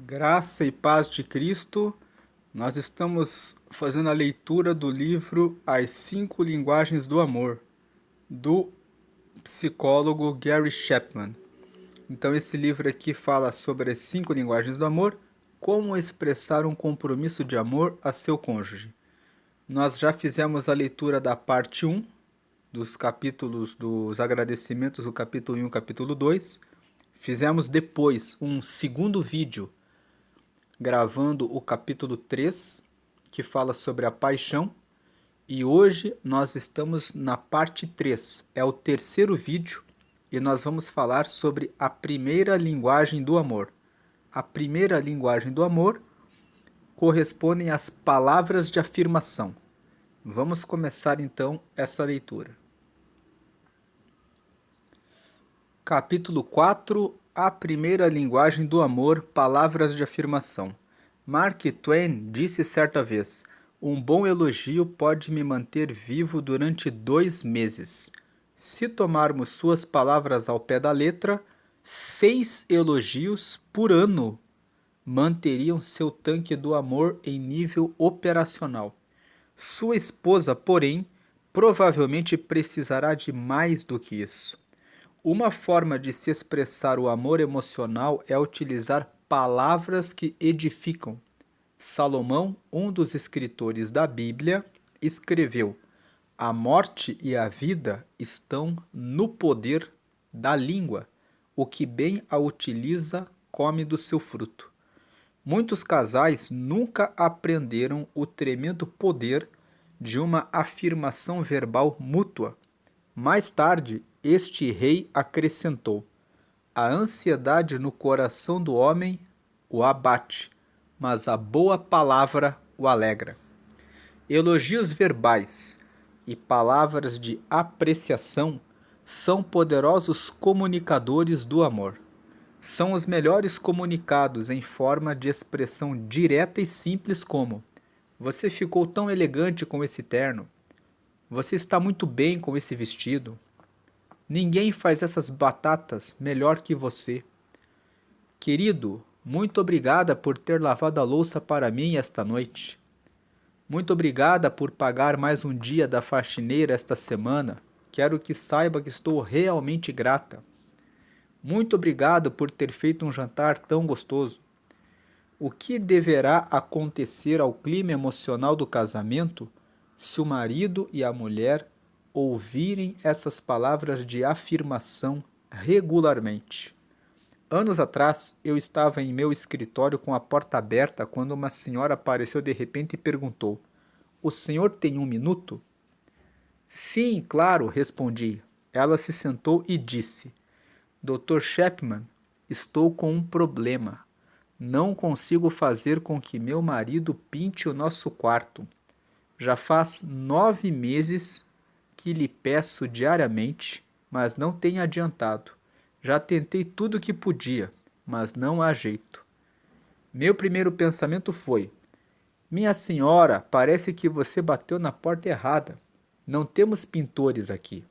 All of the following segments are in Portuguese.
Graça e paz de Cristo, nós estamos fazendo a leitura do livro As Cinco Linguagens do Amor, do psicólogo Gary Chapman. Então esse livro aqui fala sobre as cinco linguagens do amor, como expressar um compromisso de amor a seu cônjuge. Nós já fizemos a leitura da parte um dos capítulos dos agradecimentos, o capítulo 1 e o capítulo 2. Fizemos depois um segundo vídeo gravando o capítulo 3, que fala sobre a paixão, e hoje nós estamos na parte 3, é o terceiro vídeo, e nós vamos falar sobre a primeira linguagem do amor. A primeira linguagem do amor correspondem às palavras de afirmação. Vamos começar então essa leitura. Capítulo 4, a primeira linguagem do amor, palavras de afirmação. Mark Twain disse certa vez: um bom elogio pode me manter vivo durante 2 meses. Se tomarmos suas palavras ao pé da letra, 6 elogios por ano manteriam seu tanque do amor em nível operacional. Sua esposa, porém, provavelmente precisará de mais do que isso. Uma forma de se expressar o amor emocional é utilizar palavras que edificam. Salomão, um dos escritores da Bíblia, escreveu: a morte e a vida estão no poder da língua. O que bem a utiliza, come do seu fruto. Muitos casais nunca aprenderam o tremendo poder de uma afirmação verbal mútua. Mais tarde, este rei acrescentou: a ansiedade no coração do homem o abate, mas a boa palavra o alegra. Elogios verbais e palavras de apreciação são poderosos comunicadores do amor. São os melhores comunicados em forma de expressão direta e simples como: você ficou tão elegante com esse terno. Você está muito bem com esse vestido. Ninguém faz essas batatas melhor que você. Querido, muito obrigada por ter lavado a louça para mim esta noite. Muito obrigada por pagar mais um dia da faxineira esta semana. Quero que saiba que estou realmente grata. Muito obrigado por ter feito um jantar tão gostoso. O que deverá acontecer ao clima emocional do casamento se o marido e a mulher ouvirem essas palavras de afirmação regularmente? Anos atrás, eu estava em meu escritório com a porta aberta quando uma senhora apareceu de repente e perguntou: o senhor tem 1 minuto? Sim, claro, respondi. Ela se sentou e disse: Dr. Chapman, estou com um problema. Não consigo fazer com que meu marido pinte o nosso quarto. Já faz 9 meses que lhe peço diariamente, mas não tem adiantado. Já tentei tudo o que podia, mas não há jeito. Meu primeiro pensamento foi: minha senhora, parece que você bateu na porta errada. Não temos pintores aqui.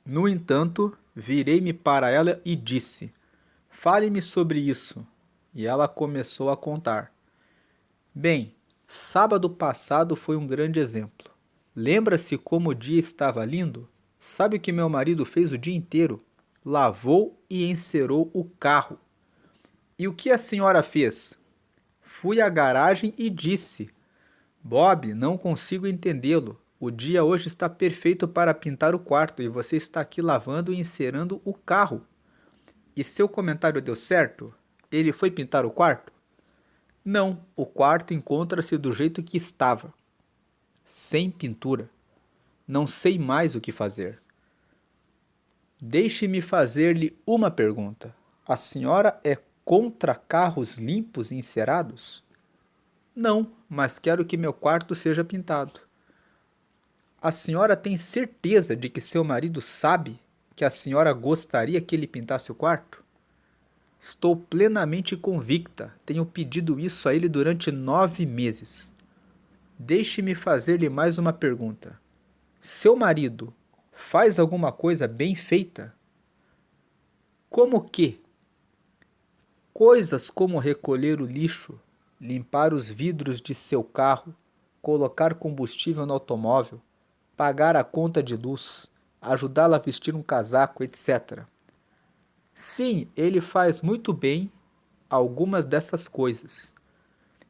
No entanto, virei-me para ela e disse: fale-me sobre isso. E ela começou a contar. Bem, sábado passado foi um grande exemplo. Lembra-se como o dia estava lindo? Sabe o que meu marido fez o dia inteiro? Lavou e encerou o carro. E o que a senhora fez? Fui à garagem e disse: Bob, não consigo entendê-lo. O dia hoje está perfeito para pintar o quarto e você está aqui lavando e encerando o carro. E seu comentário deu certo? Ele foi pintar o quarto? Não, o quarto encontra-se do jeito que estava, sem pintura. Não sei mais o que fazer. Deixe-me fazer-lhe uma pergunta. A senhora é contra carros limpos e encerados? Não, mas quero que meu quarto seja pintado. A senhora tem certeza de que seu marido sabe que a senhora gostaria que ele pintasse o quarto? Estou plenamente convicta. Tenho pedido isso a ele durante 9 meses. Deixe-me fazer-lhe mais uma pergunta. Seu marido faz alguma coisa bem feita? Como que? Coisas como recolher o lixo, limpar os vidros de seu carro, colocar combustível no automóvel, pagar a conta de luz, ajudá-la a vestir um casaco, etc. Sim, ele faz muito bem algumas dessas coisas.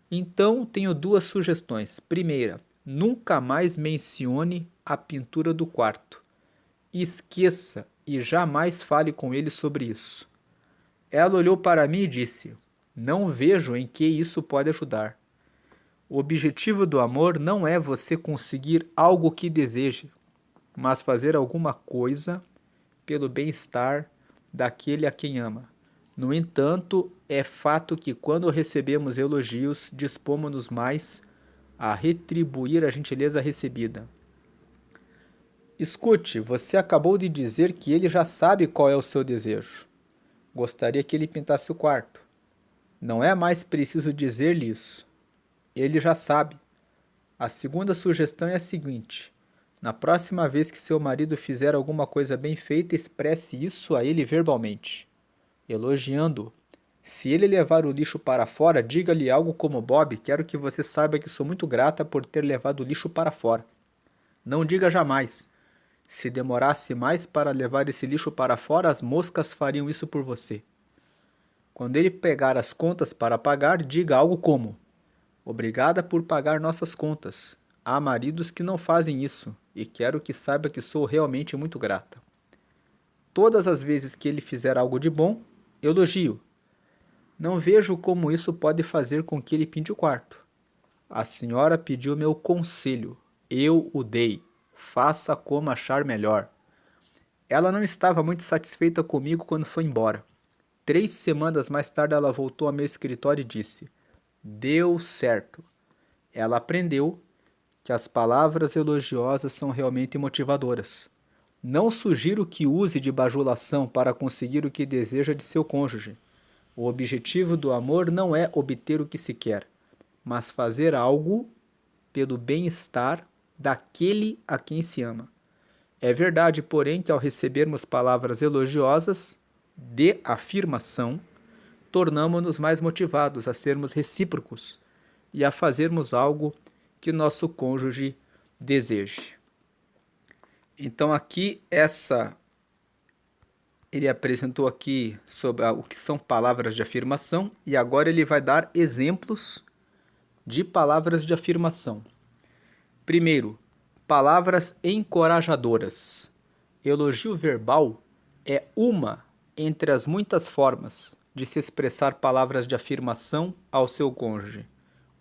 Então, tenho duas sugestões. Primeira, nunca mais mencione a pintura do quarto. Esqueça e jamais fale com ele sobre isso. Ela olhou para mim e disse: Não vejo em que isso pode ajudar. O objetivo do amor não é você conseguir algo que deseje, mas fazer alguma coisa pelo bem-estar daquele a quem ama. No entanto, é fato que quando recebemos elogios, dispomos-nos mais a retribuir a gentileza recebida. Escute, você acabou de dizer que ele já sabe qual é o seu desejo. Gostaria que ele pintasse o quarto. Não é mais preciso dizer-lhe isso. Ele já sabe. A segunda sugestão é a seguinte: na próxima vez que seu marido fizer alguma coisa bem feita, expresse isso a ele verbalmente, elogiando-o. Se ele levar o lixo para fora, diga-lhe algo como: Bob, quero que você saiba que sou muito grata por ter levado o lixo para fora. Não diga jamais: se demorasse mais para levar esse lixo para fora, as moscas fariam isso por você. Quando ele pegar as contas para pagar, diga algo como: Obrigada por pagar nossas contas. Há maridos que não fazem isso, e quero que saiba que sou realmente muito grata. Todas as vezes que ele fizer algo de bom, elogio. Não vejo como isso pode fazer com que ele pinte o quarto. A senhora pediu meu conselho. Eu o dei. Faça como achar melhor. Ela não estava muito satisfeita comigo quando foi embora. 3 semanas mais tarde ela voltou ao meu escritório e disse: Deu certo. Ela aprendeu que as palavras elogiosas são realmente motivadoras. Não sugiro que use de bajulação para conseguir o que deseja de seu cônjuge. O objetivo do amor não é obter o que se quer, mas fazer algo pelo bem-estar daquele a quem se ama. É verdade, porém, que ao recebermos palavras elogiosas, de afirmação, tornamo-nos mais motivados a sermos recíprocos e a fazermos algo que nosso cônjuge deseje. Então aqui ele apresentou aqui sobre o que são palavras de afirmação e agora ele vai dar exemplos de palavras de afirmação. Primeiro, palavras encorajadoras. Elogio verbal é uma entre as muitas formas de se expressar palavras de afirmação ao seu cônjuge.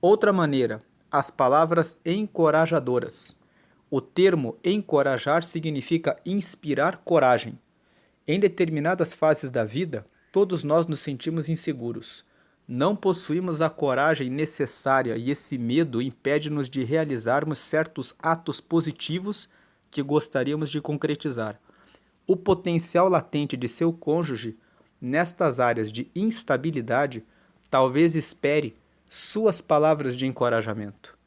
Outra maneira, as palavras encorajadoras. O termo encorajar significa inspirar coragem. Em determinadas fases da vida, todos nós nos sentimos inseguros. Não possuímos a coragem necessária e esse medo impede-nos de realizarmos certos atos positivos que gostaríamos de concretizar. O potencial latente de seu cônjuge nestas áreas de instabilidade talvez espere suas palavras de encorajamento.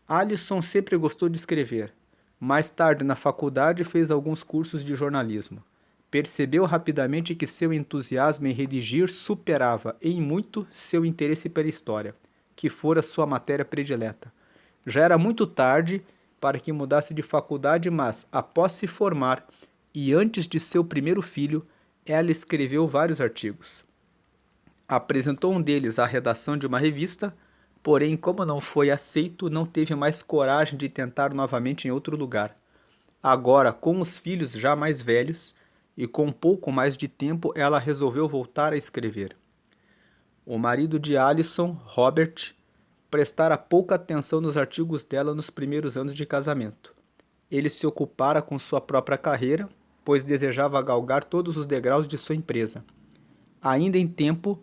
Alisson sempre gostou de escrever. Mais tarde na faculdade fez alguns cursos de jornalismo. Percebeu rapidamente que seu entusiasmo em redigir superava em muito seu interesse pela história, que fora sua matéria predileta. Já era muito tarde para que mudasse de faculdade, mas, após se formar e antes de seu primeiro filho, ela escreveu vários artigos. Apresentou um deles à redação de uma revista, porém, como não foi aceito, não teve mais coragem de tentar novamente em outro lugar. Agora, com os filhos já mais velhos, e com um pouco mais de tempo ela resolveu voltar a escrever. O marido de Alison, Robert, prestara pouca atenção nos artigos dela nos primeiros anos de casamento. Ele se ocupara com sua própria carreira, pois desejava galgar todos os degraus de sua empresa. Ainda em tempo,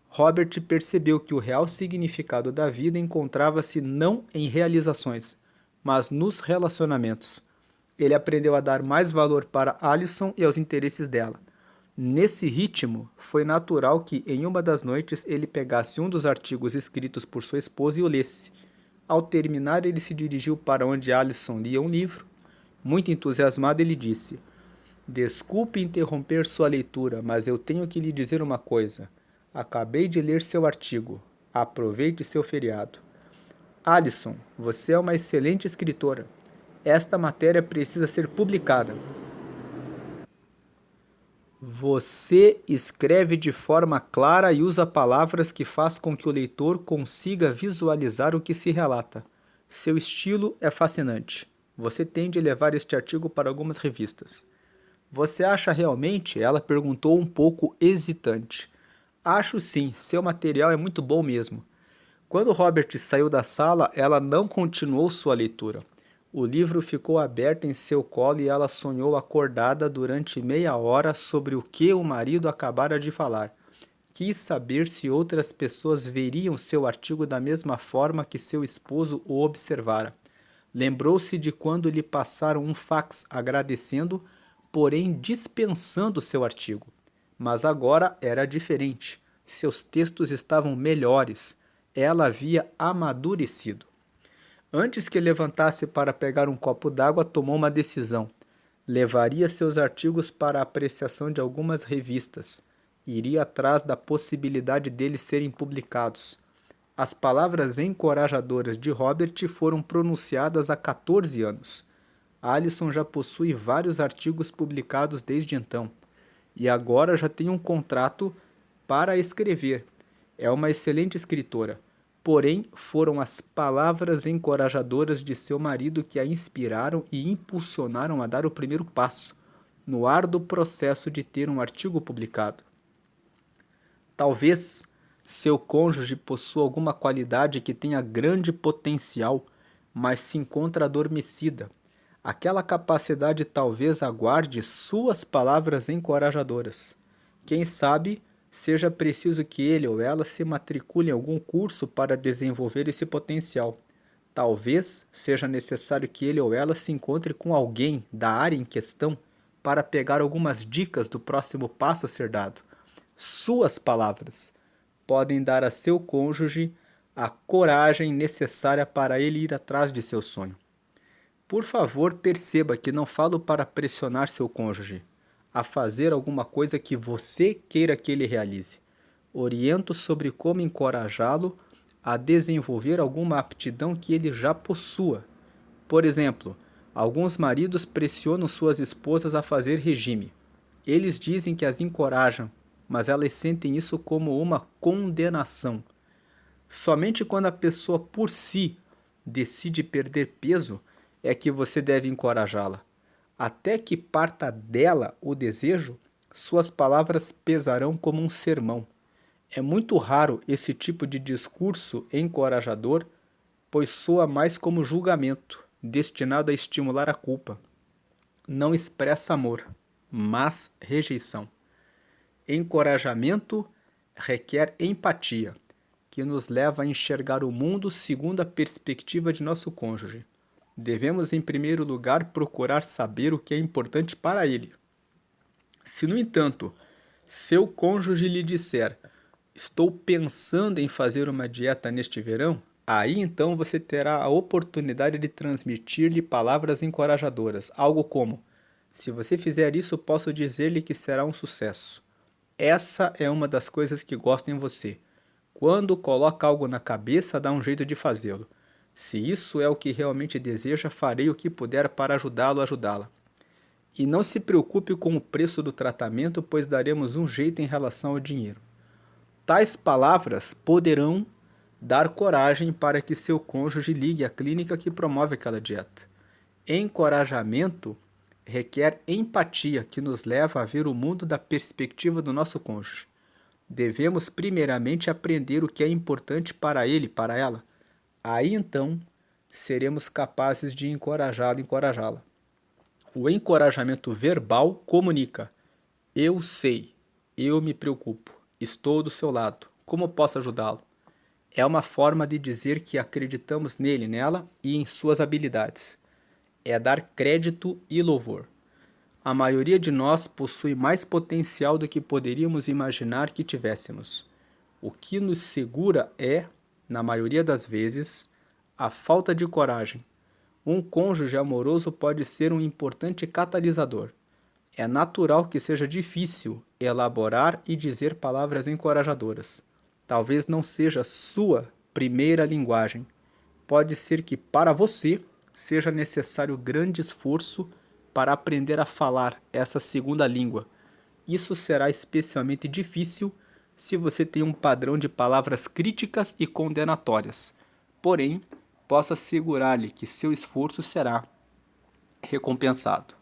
Robert percebeu que o real significado da vida encontrava-se não em realizações, mas nos relacionamentos. Ele aprendeu a dar mais valor para Alison e aos interesses dela. Nesse ritmo, foi natural que, em uma das noites, ele pegasse um dos artigos escritos por sua esposa e o lesse. Ao terminar, ele se dirigiu para onde Alison lia um livro. Muito entusiasmado, ele disse: Desculpe interromper sua leitura, mas eu tenho que lhe dizer uma coisa. Acabei de ler seu artigo. Aproveite seu feriado. Alison, você é uma excelente escritora. Esta matéria precisa ser publicada. Você escreve de forma clara e usa palavras que faz com que o leitor consiga visualizar o que se relata. Seu estilo é fascinante. Você tem de levar este artigo para algumas revistas. Você acha realmente? Ela perguntou um pouco hesitante. Acho sim, seu material é muito bom mesmo. Quando Robert saiu da sala, ela não continuou sua leitura. O livro ficou aberto em seu colo e ela sonhou acordada durante meia hora sobre o que o marido acabara de falar. Quis saber se outras pessoas veriam seu artigo da mesma forma que seu esposo o observara. Lembrou-se de quando lhe passaram um fax agradecendo, porém dispensando seu artigo. Mas agora era diferente. Seus textos estavam melhores. Ela havia amadurecido. Antes que levantasse para pegar um copo d'água, tomou uma decisão. Levaria seus artigos para a apreciação de algumas revistas. Iria atrás da possibilidade deles serem publicados. As palavras encorajadoras de Robert foram pronunciadas há 14 anos. Alison já possui vários artigos publicados desde então. E agora já tem um contrato para escrever. É uma excelente escritora. Porém, foram as palavras encorajadoras de seu marido que a inspiraram e impulsionaram a dar o primeiro passo no árduo processo de ter um artigo publicado. Talvez seu cônjuge possua alguma qualidade que tenha grande potencial, mas se encontra adormecida. Aquela capacidade talvez aguarde suas palavras encorajadoras. Quem sabe seja preciso que ele ou ela se matricule em algum curso para desenvolver esse potencial. Talvez seja necessário que ele ou ela se encontre com alguém da área em questão para pegar algumas dicas do próximo passo a ser dado. Suas palavras podem dar a seu cônjuge a coragem necessária para ele ir atrás de seu sonho. Por favor, perceba que não falo para pressionar seu cônjuge a fazer alguma coisa que você queira que ele realize. Oriento sobre como encorajá-lo a desenvolver alguma aptidão que ele já possua. Por exemplo, alguns maridos pressionam suas esposas a fazer regime. Eles dizem que as encorajam, mas elas sentem isso como uma condenação. Somente quando a pessoa por si decide perder peso é que você deve encorajá-la. Até que parta dela o desejo, suas palavras pesarão como um sermão. É muito raro esse tipo de discurso encorajador, pois soa mais como julgamento, destinado a estimular a culpa. Não expressa amor, mas rejeição. Encorajamento requer empatia, que nos leva a enxergar o mundo segundo a perspectiva de nosso cônjuge. Devemos, em primeiro lugar, procurar saber o que é importante para ele. Se, no entanto, seu cônjuge lhe disser: "Estou pensando em fazer uma dieta neste verão", aí então você terá a oportunidade de transmitir-lhe palavras encorajadoras, algo como: "Se você fizer isso, posso dizer-lhe que será um sucesso. Essa é uma das coisas que gosto em você. Quando coloca algo na cabeça, dá um jeito de fazê-lo. Se isso é o que realmente deseja, farei o que puder para ajudá-lo a ajudá-la. E não se preocupe com o preço do tratamento, pois daremos um jeito em relação ao dinheiro." Tais palavras poderão dar coragem para que seu cônjuge ligue à clínica que promove aquela dieta. Encorajamento requer empatia, que nos leva a ver o mundo da perspectiva do nosso cônjuge. Devemos primeiramente aprender o que é importante para ele, para ela. Aí então seremos capazes de encorajá-lo e encorajá-la. O encorajamento verbal comunica: "Eu sei, eu me preocupo, estou do seu lado, como posso ajudá-lo?" É uma forma de dizer que acreditamos nele, nela e em suas habilidades. É dar crédito e louvor. A maioria de nós possui mais potencial do que poderíamos imaginar que tivéssemos. O que nos segura é, na maioria das vezes, a falta de coragem. Um cônjuge amoroso pode ser um importante catalisador. É natural que seja difícil elaborar e dizer palavras encorajadoras. Talvez não seja sua primeira linguagem. Pode ser que para você seja necessário grande esforço para aprender a falar essa segunda língua. Isso será especialmente difícil se você tem um padrão de palavras críticas e condenatórias. Porém, posso assegurar-lhe que seu esforço será recompensado.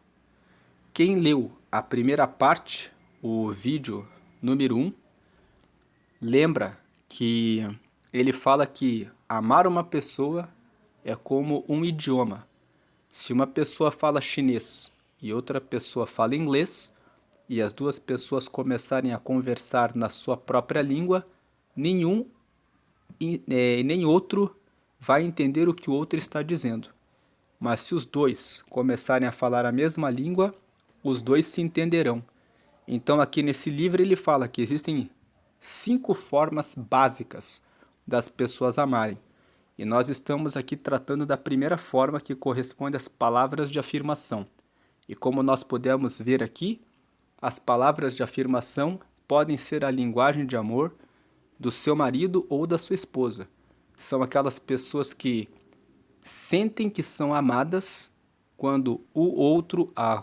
Quem leu a primeira parte, o vídeo número 1, lembra que ele fala que amar uma pessoa é como um idioma. Se uma pessoa fala chinês e outra pessoa fala inglês, e as duas pessoas começarem a conversar na sua própria língua, nenhum nem outro vai entender o que o outro está dizendo. Mas se os dois começarem a falar a mesma língua, os dois se entenderão. Então aqui nesse livro ele fala que existem 5 formas básicas das pessoas amarem. E nós estamos aqui tratando da primeira forma, que corresponde às palavras de afirmação. E como nós podemos ver aqui, as palavras de afirmação podem ser a linguagem de amor do seu marido ou da sua esposa. São aquelas pessoas que sentem que são amadas quando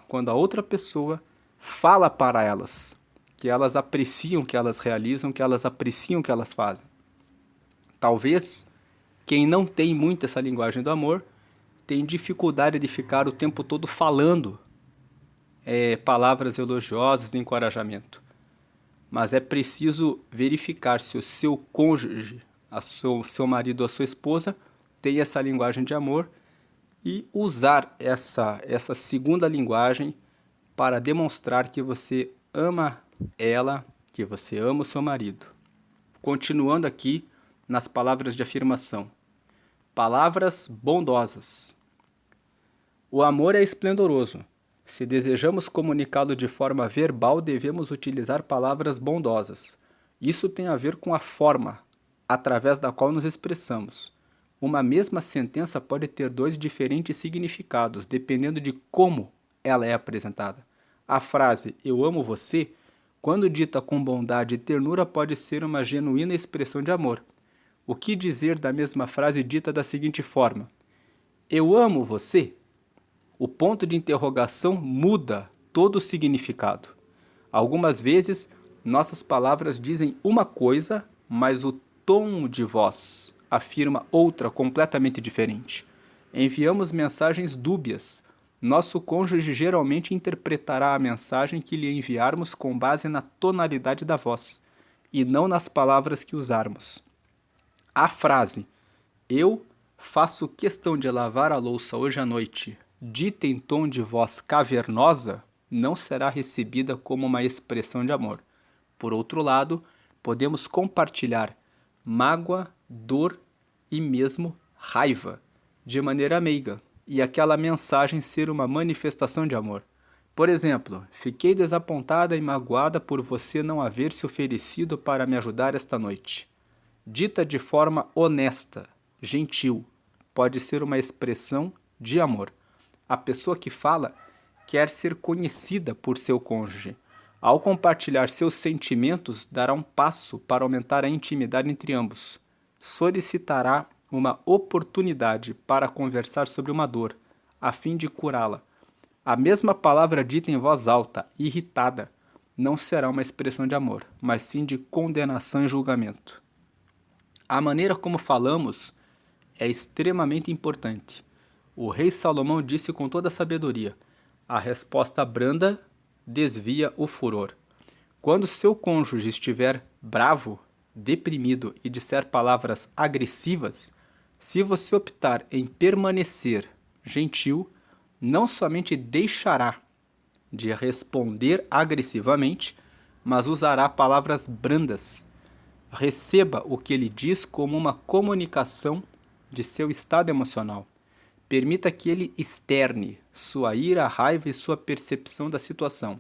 quando a outra pessoa fala para elas, que elas apreciam o que elas realizam, que elas apreciam o que elas fazem. Talvez quem não tem muito essa linguagem do amor tem dificuldade de ficar o tempo todo falando palavras elogiosas de encorajamento. Mas é preciso verificar se o seu cônjuge, o seu marido ou a sua esposa tem essa linguagem de amor e usar essa segunda linguagem para demonstrar que você ama ela, que você ama o seu marido. Continuando aqui nas palavras de afirmação. Palavras bondosas. O amor é esplendoroso. Se desejamos comunicá-lo de forma verbal, devemos utilizar palavras bondosas. Isso tem a ver com a forma através da qual nos expressamos. Uma mesma sentença pode ter 2 diferentes significados, dependendo de como ela é apresentada. A frase "eu amo você", quando dita com bondade e ternura, pode ser uma genuína expressão de amor. O que dizer da mesma frase dita da seguinte forma: "eu amo você"? O ponto de interrogação muda todo o significado. Algumas vezes, nossas palavras dizem uma coisa, mas o tom de voz afirma outra completamente diferente. Enviamos mensagens dúbias. Nosso cônjuge geralmente interpretará a mensagem que lhe enviarmos com base na tonalidade da voz, e não nas palavras que usarmos. A frase "eu faço questão de lavar a louça hoje à noite", dita em tom de voz cavernosa, não será recebida como uma expressão de amor. Por outro lado, podemos compartilhar mágoa, dor e mesmo raiva de maneira meiga, e aquela mensagem ser uma manifestação de amor. Por exemplo, fiquei desapontada e magoada por você não haver se oferecido para me ajudar esta noite. Dita de forma honesta, gentil, pode ser uma expressão de amor. A pessoa que fala quer ser conhecida por seu cônjuge. Ao compartilhar seus sentimentos, dará um passo para aumentar a intimidade entre ambos. Solicitará uma oportunidade para conversar sobre uma dor, a fim de curá-la. A mesma palavra dita em voz alta, irritada, não será uma expressão de amor, mas sim de condenação e julgamento. A maneira como falamos é extremamente importante. O rei Salomão disse com toda a sabedoria: a resposta branda desvia o furor. Quando seu cônjuge estiver bravo, deprimido e disser palavras agressivas, se você optar em permanecer gentil, não somente deixará de responder agressivamente, mas usará palavras brandas. Receba o que ele diz como uma comunicação de seu estado emocional. Permita que ele externe sua ira, raiva e sua percepção da situação.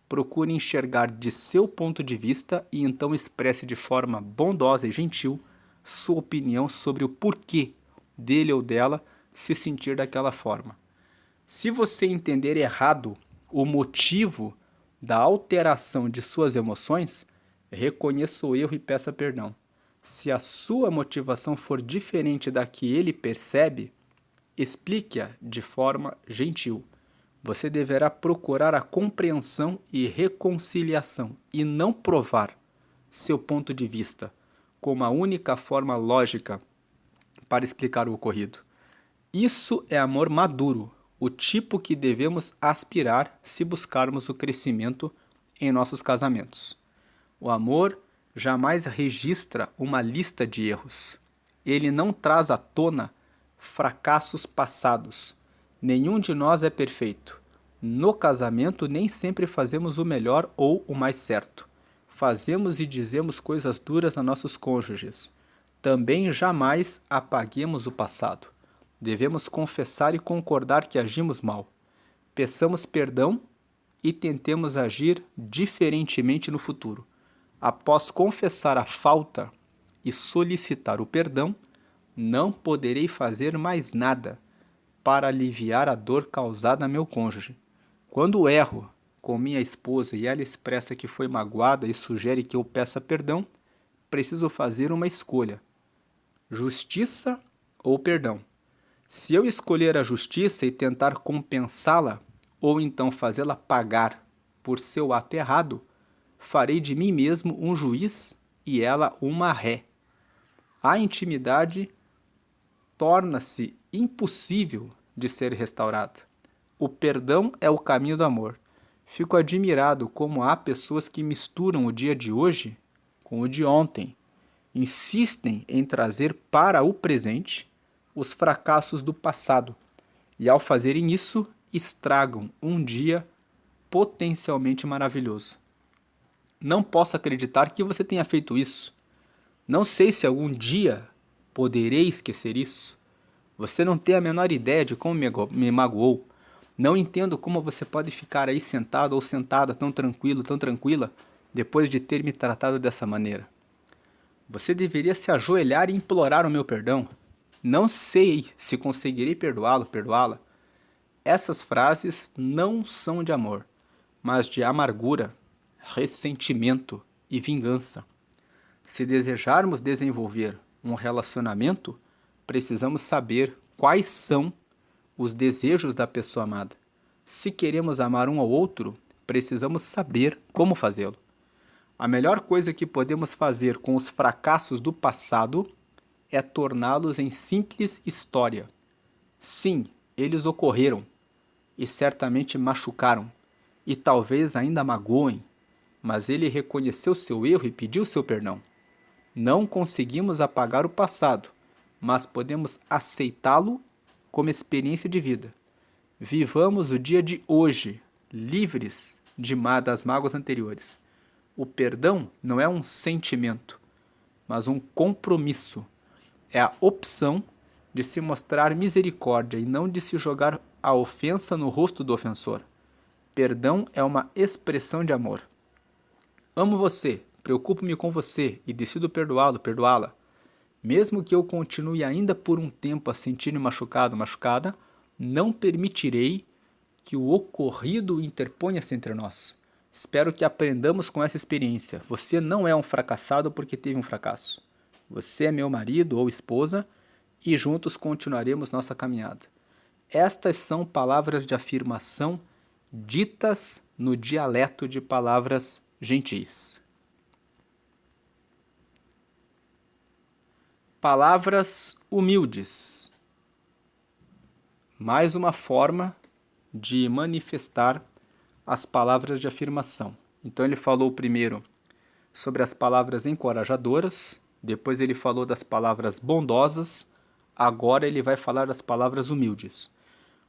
Procure enxergar de seu ponto de vista e então expresse de forma bondosa e gentil sua opinião sobre o porquê dele ou dela se sentir daquela forma. Se você entender errado o motivo da alteração de suas emoções, reconheça o erro e peça perdão. Se a sua motivação for diferente da que ele percebe, explique-a de forma gentil. Você deverá procurar a compreensão e reconciliação e não provar seu ponto de vista como a única forma lógica para explicar o ocorrido. Isso é amor maduro, o tipo que devemos aspirar se buscarmos o crescimento em nossos casamentos. O amor jamais registra uma lista de erros. Ele não traz à tona fracassos passados. Nenhum de nós é perfeito. No casamento, nem sempre fazemos o melhor ou o mais certo. Fazemos e dizemos coisas duras a nossos cônjuges. Também jamais apaguemos o passado. Devemos confessar e concordar que agimos mal. Peçamos perdão e tentemos agir diferentemente no futuro. Após confessar a falta e solicitar o perdão, não poderei fazer mais nada para aliviar a dor causada a meu cônjuge. Quando erro com minha esposa e ela expressa que foi magoada e sugere que eu peça perdão, preciso fazer uma escolha: justiça ou perdão. Se eu escolher a justiça e tentar compensá-la, ou então fazê-la pagar por seu ato errado, farei de mim mesmo um juiz e ela uma ré. A intimidade torna-se impossível de ser restaurada. O perdão é o caminho do amor. Fico admirado como há pessoas que misturam o dia de hoje com o de ontem. Insistem em trazer para o presente os fracassos do passado e, ao fazerem isso, estragam um dia potencialmente maravilhoso. Não posso acreditar que você tenha feito isso. Não sei se algum dia poderei esquecer isso. Você não tem a menor ideia de como me magoou. Não entendo como você pode ficar aí sentado ou sentada tão tranquilo, tão tranquila, depois de ter me tratado dessa maneira. Você deveria se ajoelhar e implorar o meu perdão. Não sei se conseguirei perdoá-lo, perdoá-la. Essas frases não são de amor, mas de amargura, ressentimento e vingança. Se desejarmos desenvolver um relacionamento, precisamos saber quais são os desejos da pessoa amada. Se queremos amar um ao outro, precisamos saber como fazê-lo. A melhor coisa que podemos fazer com os fracassos do passado é torná-los em simples história. Sim, eles ocorreram e certamente machucaram e talvez ainda magoem, mas ele reconheceu seu erro e pediu seu perdão. Não conseguimos apagar o passado, mas podemos aceitá-lo como experiência de vida. Vivamos o dia de hoje, livres das mágoas anteriores. O perdão não é um sentimento, mas um compromisso. É a opção de se mostrar misericórdia e não de se jogar a ofensa no rosto do ofensor. Perdão é uma expressão de amor. Amo você, preocupo-me com você e decido perdoá-lo, perdoá-la. Mesmo que eu continue ainda por um tempo a sentir-me machucado, machucada, não permitirei que o ocorrido interponha-se entre nós. Espero que aprendamos com essa experiência. Você não é um fracassado porque teve um fracasso. Você é meu marido ou esposa e juntos continuaremos nossa caminhada. Estas são palavras de afirmação ditas no dialeto de palavras gentis. Palavras humildes. Mais uma forma de manifestar as palavras de afirmação. Então ele falou primeiro sobre as palavras encorajadoras, depois ele falou das palavras bondosas, agora ele vai falar das palavras humildes.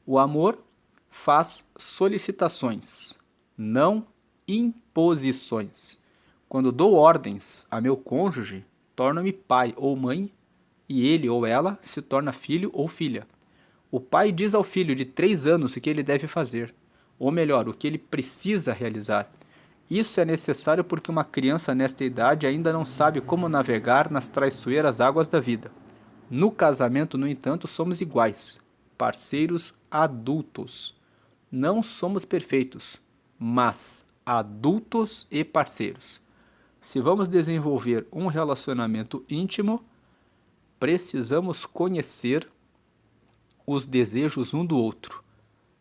O amor faz solicitações, não imposições. Quando dou ordens a meu cônjuge, torno-me pai ou mãe, e ele ou ela se torna filho ou filha. O pai diz ao filho de 3 anos o que ele deve fazer, ou melhor, o que ele precisa realizar. Isso é necessário porque uma criança nesta idade ainda não sabe como navegar nas traiçoeiras águas da vida. No casamento, no entanto, somos iguais, parceiros adultos. Não somos perfeitos, mas adultos e parceiros. Se vamos desenvolver um relacionamento íntimo, precisamos conhecer os desejos um do outro.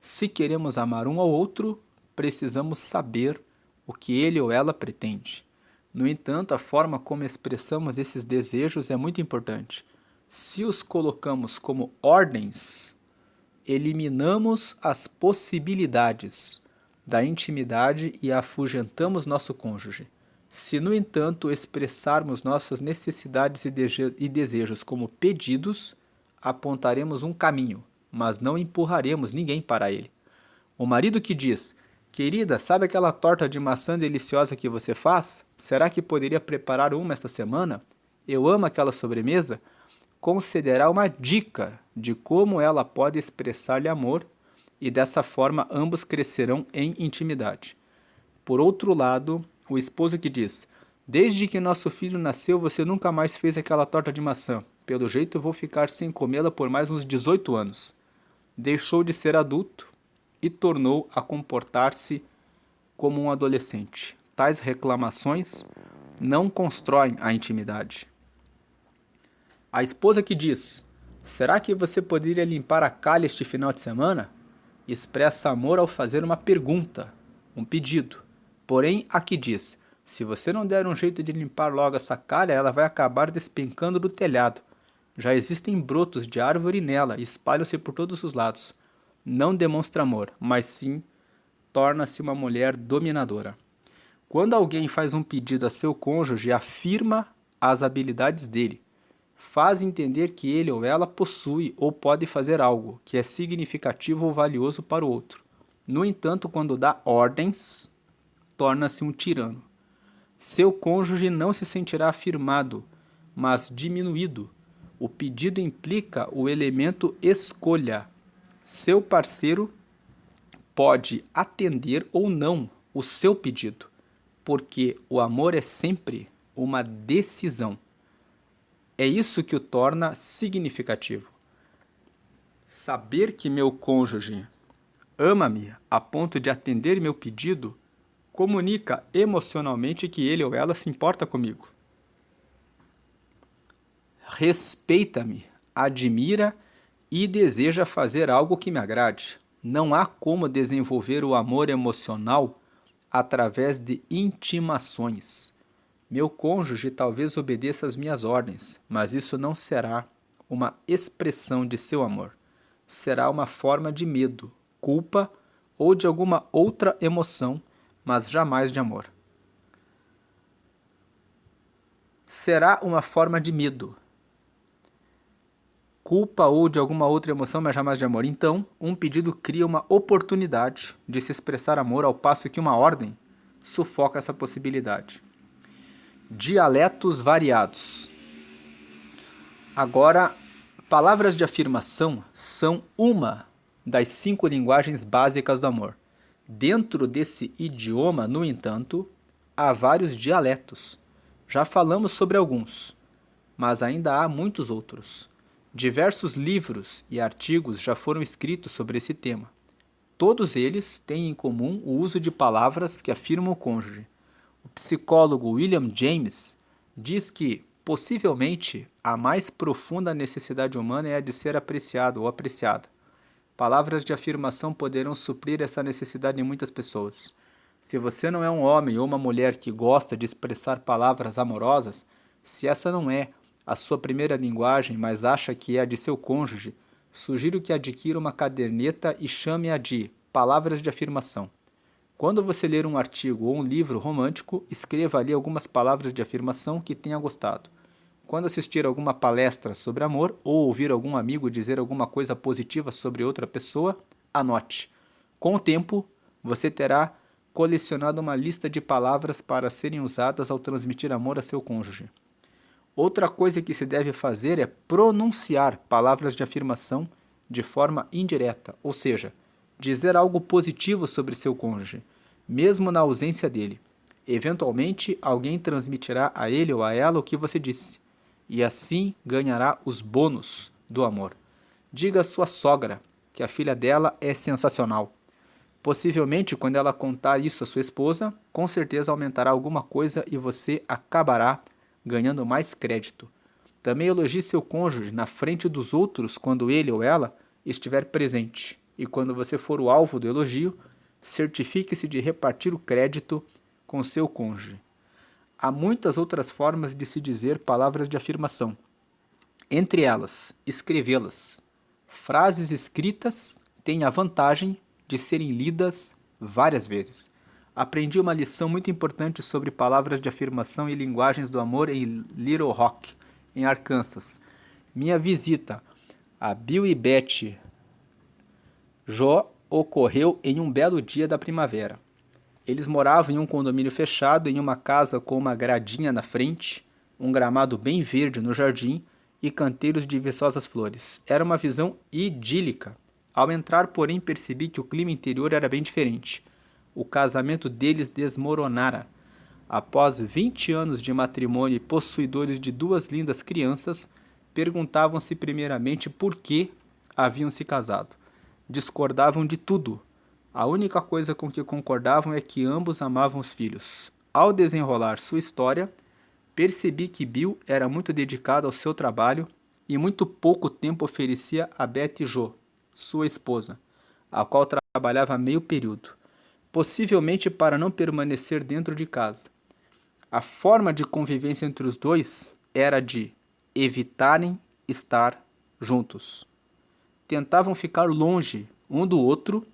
Se queremos amar um ao outro, precisamos saber o que ele ou ela pretende. No entanto, a forma como expressamos esses desejos é muito importante. Se os colocamos como ordens, eliminamos as possibilidades da intimidade e afugentamos nosso cônjuge. Se, no entanto, expressarmos nossas necessidades e desejos como pedidos, apontaremos um caminho, mas não empurraremos ninguém para ele. O marido que diz: querida, sabe aquela torta de maçã deliciosa que você faz? Será que poderia preparar uma esta semana? Eu amo aquela sobremesa. Concederá uma dica de como ela pode expressar-lhe amor e dessa forma ambos crescerão em intimidade. Por outro lado, o esposo que diz: desde que nosso filho nasceu você nunca mais fez aquela torta de maçã. Pelo jeito eu vou ficar sem comê-la por mais uns 18 anos. Deixou de ser adulto e tornou a comportar-se como um adolescente. Tais reclamações não constroem a intimidade. A esposa que diz: será que você poderia limpar a calha este final de semana? Expressa amor ao fazer uma pergunta, um pedido. Porém, a que diz: se você não der um jeito de limpar logo essa calha, ela vai acabar despencando do telhado. Já existem brotos de árvore nela e espalham-se por todos os lados. Não demonstra amor, mas sim torna-se uma mulher dominadora. Quando alguém faz um pedido a seu cônjuge, afirma as habilidades dele. Faz entender que ele ou ela possui ou pode fazer algo que é significativo ou valioso para o outro. No entanto, quando dá ordens, torna-se um tirano. Seu cônjuge não se sentirá afirmado, mas diminuído. O pedido implica o elemento escolha. Seu parceiro pode atender ou não o seu pedido, porque o amor é sempre uma decisão. É isso que o torna significativo. Saber que meu cônjuge ama-me a ponto de atender meu pedido comunica emocionalmente que ele ou ela se importa comigo. Respeita-me, admira e deseja fazer algo que me agrade. Não há como desenvolver o amor emocional através de intimações. Meu cônjuge talvez obedeça às minhas ordens, mas isso não será uma expressão de seu amor. Será uma forma de medo, culpa ou de alguma outra emoção, mas jamais de amor. Será uma forma de medo, culpa ou de alguma outra emoção, mas jamais de amor. Então, um pedido cria uma oportunidade de se expressar amor, ao passo que uma ordem sufoca essa possibilidade. Dialetos variados. Agora, palavras de afirmação são uma das 5 linguagens básicas do amor. Dentro desse idioma, no entanto, há vários dialetos. Já falamos sobre alguns, mas ainda há muitos outros. Diversos livros e artigos já foram escritos sobre esse tema. Todos eles têm em comum o uso de palavras que afirmam o cônjuge. O psicólogo William James diz que, possivelmente, a mais profunda necessidade humana é a de ser apreciado ou apreciada. Palavras de afirmação poderão suprir essa necessidade em muitas pessoas. Se você não é um homem ou uma mulher que gosta de expressar palavras amorosas, se essa não é a sua primeira linguagem, mas acha que é a de seu cônjuge, sugiro que adquira uma caderneta e chame-a de palavras de afirmação. Quando você ler um artigo ou um livro romântico, escreva ali algumas palavras de afirmação que tenha gostado. Quando assistir alguma palestra sobre amor ou ouvir algum amigo dizer alguma coisa positiva sobre outra pessoa, anote. Com o tempo, você terá colecionado uma lista de palavras para serem usadas ao transmitir amor a seu cônjuge. Outra coisa que se deve fazer é pronunciar palavras de afirmação de forma indireta, ou seja, dizer algo positivo sobre seu cônjuge, mesmo na ausência dele. Eventualmente, alguém transmitirá a ele ou a ela o que você disse, e assim ganhará os bônus do amor. Diga à sua sogra que a filha dela é sensacional. Possivelmente, quando ela contar isso à sua esposa, com certeza aumentará alguma coisa e você acabará ganhando mais crédito. Também elogie seu cônjuge na frente dos outros quando ele ou ela estiver presente. E quando você for o alvo do elogio, certifique-se de repartir o crédito com seu cônjuge. Há muitas outras formas de se dizer palavras de afirmação. Entre elas, escrevê-las. Frases escritas têm a vantagem de serem lidas várias vezes. Aprendi uma lição muito importante sobre palavras de afirmação e linguagens do amor em Little Rock, em Arkansas. Minha visita a Bill e Betty Jo ocorreu em um belo dia da primavera. Eles moravam em um condomínio fechado, em uma casa com uma gradinha na frente, um gramado bem verde no jardim e canteiros de viçosas flores. Era uma visão idílica. Ao entrar, porém, percebi que o clima interior era bem diferente. O casamento deles desmoronara. Após 20 anos de matrimônio e possuidores de duas lindas crianças, perguntavam-se primeiramente por que haviam se casado. Discordavam de tudo. A única coisa com que concordavam é que ambos amavam os filhos. Ao desenrolar sua história, percebi que Bill era muito dedicado ao seu trabalho e muito pouco tempo oferecia a Betty Jo, sua esposa, a qual trabalhava meio período, possivelmente para não permanecer dentro de casa. A forma de convivência entre os dois era de evitarem estar juntos. Tentavam ficar longe um do outro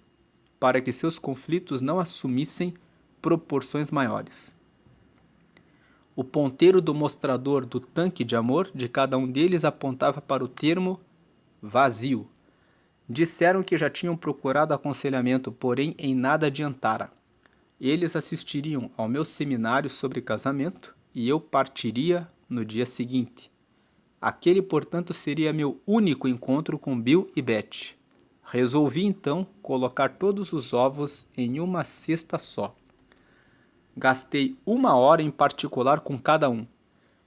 para que seus conflitos não assumissem proporções maiores. O ponteiro do mostrador do tanque de amor de cada um deles apontava para o termo vazio. Disseram que já tinham procurado aconselhamento, porém em nada adiantara. Eles assistiriam ao meu seminário sobre casamento e eu partiria no dia seguinte. Aquele, portanto, seria meu único encontro com Bill e Betty. Resolvi, então, colocar todos os ovos em uma cesta só. Gastei 1 hora em particular com cada um.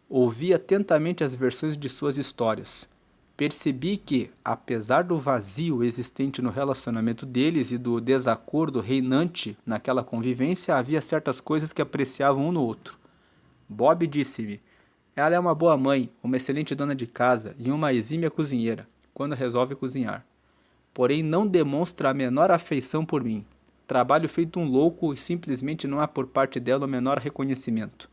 Ouvi atentamente as versões de suas histórias. Percebi que, apesar do vazio existente no relacionamento deles e do desacordo reinante naquela convivência, havia certas coisas que apreciavam um no outro. Bob disse-me: ela é uma boa mãe, uma excelente dona de casa e uma exímia cozinheira, quando resolve cozinhar. Porém, não demonstra a menor afeição por mim. Trabalho feito um louco e simplesmente não há por parte dela o menor reconhecimento.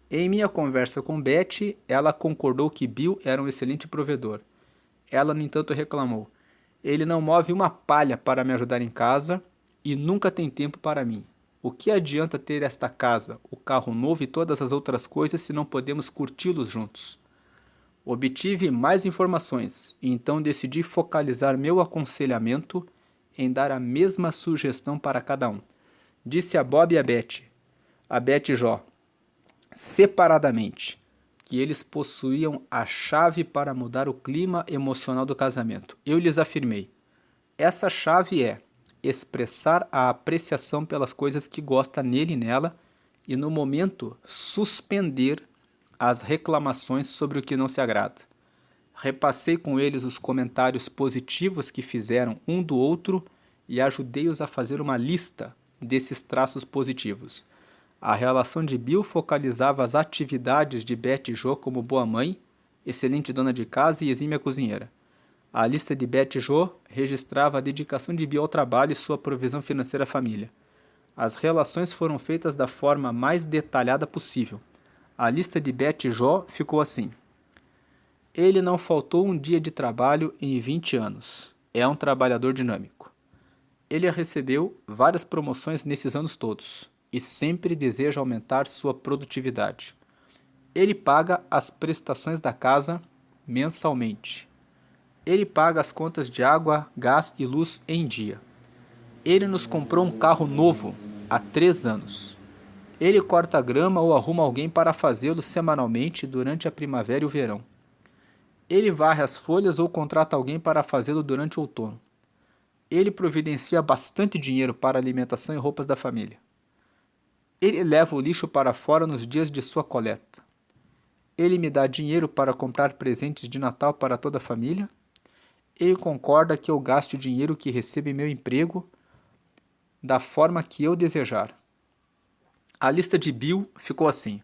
Em minha conversa com Betty, ela concordou que Bill era um excelente provedor. Ela, no entanto, reclamou: ele não move uma palha para me ajudar em casa e nunca tem tempo para mim. O que adianta ter esta casa, o carro novo e todas as outras coisas se não podemos curti-los juntos? Obtive mais informações e então decidi focalizar meu aconselhamento em dar a mesma sugestão para cada um. Disse a Bob e a Betty Jo, separadamente, que eles possuíam a chave para mudar o clima emocional do casamento. Eu lhes afirmei: essa chave é expressar a apreciação pelas coisas que gosta nele e nela e, no momento, suspender as reclamações sobre o que não se agrada. Repassei com eles os comentários positivos que fizeram um do outro e ajudei-os a fazer uma lista desses traços positivos. A relação de Bill focalizava as atividades de Betty Jo como boa mãe, excelente dona de casa e exímia cozinheira. A lista de Betty Jo registrava a dedicação de Bill ao trabalho e sua provisão financeira à família. As relações foram feitas da forma mais detalhada possível. A lista de Betty Jo ficou assim: ele não faltou um dia de trabalho em 20 anos. É um trabalhador dinâmico. Ele recebeu várias promoções nesses anos todos e sempre deseja aumentar sua produtividade. Ele paga as prestações da casa mensalmente. Ele paga as contas de água, gás e luz em dia. Ele nos comprou um carro novo há 3 anos. Ele corta a grama ou arruma alguém para fazê-lo semanalmente durante a primavera e o verão. Ele varre as folhas ou contrata alguém para fazê-lo durante o outono. Ele providencia bastante dinheiro para a alimentação e roupas da família. Ele leva o lixo para fora nos dias de sua coleta. Ele me dá dinheiro para comprar presentes de Natal para toda a família. Ele concorda que eu gaste o dinheiro que recebo em meu emprego da forma que eu desejar. A lista de Bill ficou assim: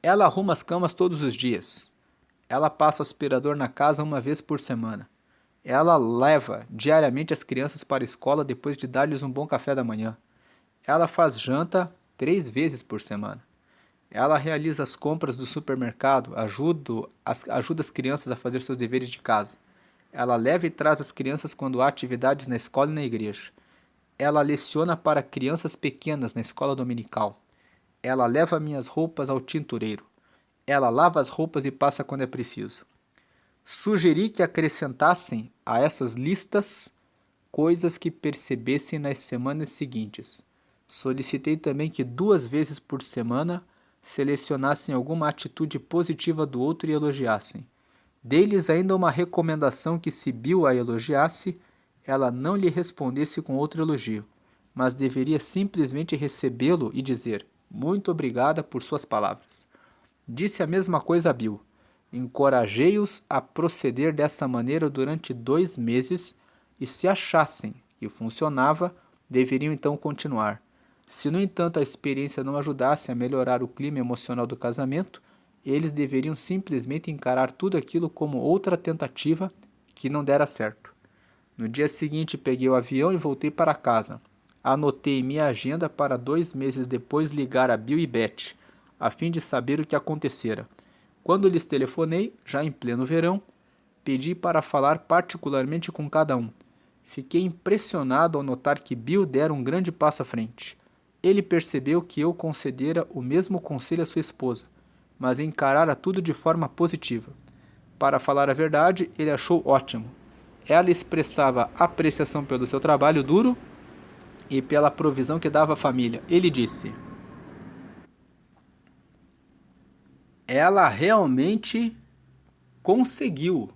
ela arruma as camas todos os dias. Ela passa o aspirador na casa uma vez por semana. Ela leva diariamente as crianças para a escola depois de dar-lhes um bom café da manhã. Ela faz janta 3 vezes por semana. Ela realiza as compras do supermercado, ajuda as crianças a fazer seus deveres de casa. Ela leva e traz as crianças quando há atividades na escola e na igreja. Ela leciona para crianças pequenas na escola dominical. Ela leva minhas roupas ao tintureiro. Ela lava as roupas e passa quando é preciso. Sugeri que acrescentassem a essas listas coisas que percebessem nas semanas seguintes. Solicitei também que 2 vezes por semana selecionassem alguma atitude positiva do outro e elogiassem. Dei-lhes ainda uma recomendação que, se Bill a elogiasse, ela não lhe respondesse com outro elogio, mas deveria simplesmente recebê-lo e dizer: muito obrigada por suas palavras. Disse a mesma coisa a Bill. Encorajei-os a proceder dessa maneira durante 2 meses e, se achassem que funcionava, deveriam então continuar. Se, no entanto, a experiência não ajudasse a melhorar o clima emocional do casamento, eles deveriam simplesmente encarar tudo aquilo como outra tentativa que não dera certo. No dia seguinte, peguei o avião e voltei para casa. Anotei em minha agenda para 2 meses depois ligar a Bill e Beth, a fim de saber o que acontecera. Quando lhes telefonei, já em pleno verão, pedi para falar particularmente com cada um. Fiquei impressionado ao notar que Bill dera um grande passo à frente. Ele percebeu que eu concedera o mesmo conselho à sua esposa, mas encarara tudo de forma positiva. Para falar a verdade, ele achou ótimo. Ela expressava apreciação pelo seu trabalho duro e pela provisão que dava à família. Ele disse: ela realmente conseguiu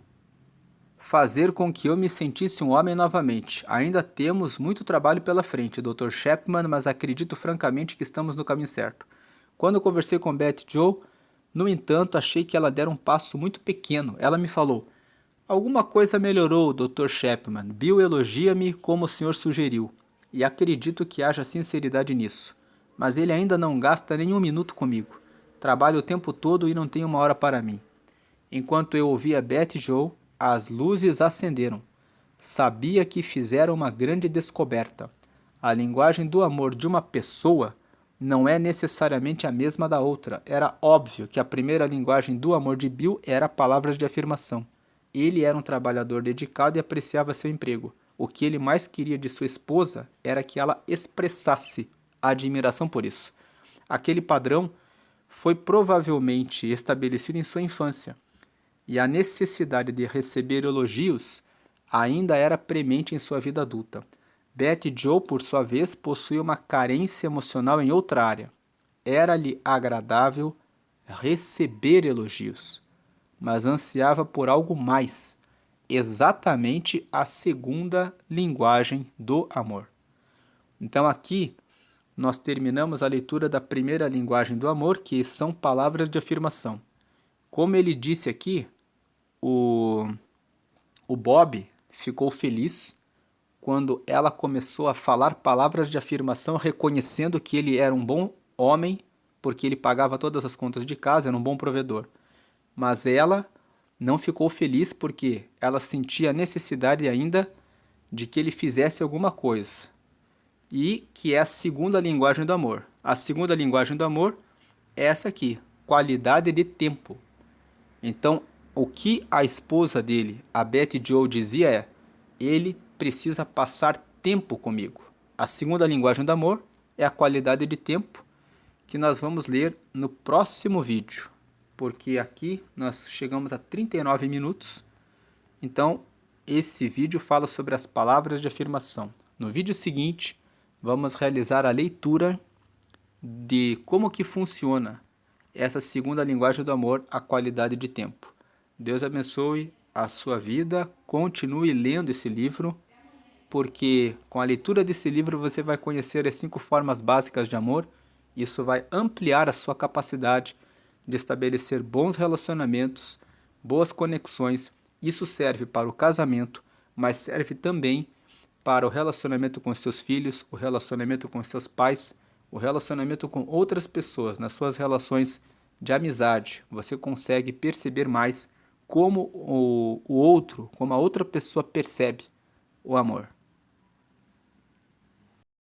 fazer com que eu me sentisse um homem novamente. Ainda temos muito trabalho pela frente, Dr. Chapman, mas acredito francamente que estamos no caminho certo. Quando eu conversei com Beth Joe, no entanto, achei que ela dera um passo muito pequeno. Ela me falou: alguma coisa melhorou, Dr. Chapman. Bill elogia-me como o senhor sugeriu, e acredito que haja sinceridade nisso. Mas ele ainda não gasta nem um minuto comigo. Trabalha o tempo todo e não tem uma hora para mim. Enquanto eu ouvia Beth Joe, as luzes acenderam. Sabia que fizeram uma grande descoberta. A linguagem do amor de uma pessoa não é necessariamente a mesma da outra. Era óbvio que a primeira linguagem do amor de Bill era palavras de afirmação. Ele era um trabalhador dedicado e apreciava seu emprego. O que ele mais queria de sua esposa era que ela expressasse admiração por isso. Aquele padrão foi provavelmente estabelecido em sua infância, e a necessidade de receber elogios ainda era premente em sua vida adulta. Beth Joe, por sua vez, possuía uma carência emocional em outra área. Era-lhe agradável receber elogios, mas ansiava por algo mais, exatamente a segunda linguagem do amor. Então aqui nós terminamos a leitura da primeira linguagem do amor, que são palavras de afirmação. Como ele disse aqui, o Bob ficou feliz quando ela começou a falar palavras de afirmação, reconhecendo que ele era um bom homem, porque ele pagava todas as contas de casa, era um bom provedor. Mas ela não ficou feliz porque ela sentia a necessidade ainda de que ele fizesse alguma coisa. E que é a segunda linguagem do amor. A segunda linguagem do amor é essa aqui, qualidade de tempo. Então, o que a esposa dele, a Beth Joe, dizia é: ele precisa passar tempo comigo. A segunda linguagem do amor é a qualidade de tempo, que nós vamos ler no próximo vídeo, porque aqui nós chegamos a 39 minutos. Então, esse vídeo fala sobre as palavras de afirmação. No vídeo seguinte, vamos realizar a leitura de como que funciona essa segunda linguagem do amor, a qualidade de tempo. Deus abençoe a sua vida, continue lendo esse livro, porque com a leitura desse livro você vai conhecer as 5 formas básicas de amor. Isso vai ampliar a sua capacidade de estabelecer bons relacionamentos, boas conexões. Isso serve para o casamento, mas serve também para o relacionamento com seus filhos, o relacionamento com seus pais, o relacionamento com outras pessoas, nas suas relações de amizade. Você consegue perceber mais como o outro, como a outra pessoa percebe o amor.